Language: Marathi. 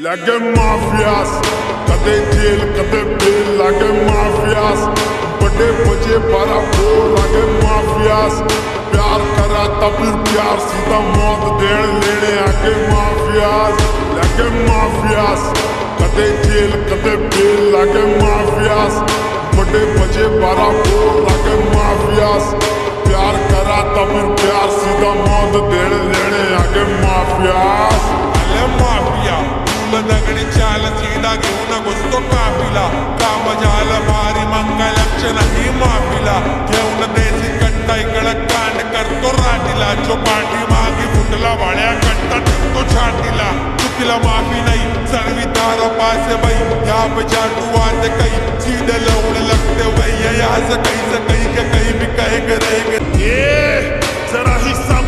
लागे माफियास कदे जेल कदे बेल लागे माफियास बड़े बजे बारा वो लागे माफियास प्यार करा तब फिर प्यार सीधा मौत देने लेने आके माफियास लागे माफियास कदे जेल कदे बेल लागे माफियास बड़े बजे बारा वो लागे माफियास प्यार करा तब फिर प्यार सीधा मौत देने लेने आके माफियास माफिया दगडी चाल सीधा घेऊन घुसतो काफिला काम झालं भारी मंगलक्षण ही माफिला घेऊन देशी कट्टा इकडं कांड करतो राटीला जो पाठी मागे फुटला वाळ्या कट्टा टिकतो छाटीला चुकीला माफी नाही सर्वी तारा पासे बाई या जादू वाद कई सीधे लवड लगते वैया याच कई से कई के कई भी कहे करे जरा हिस्सा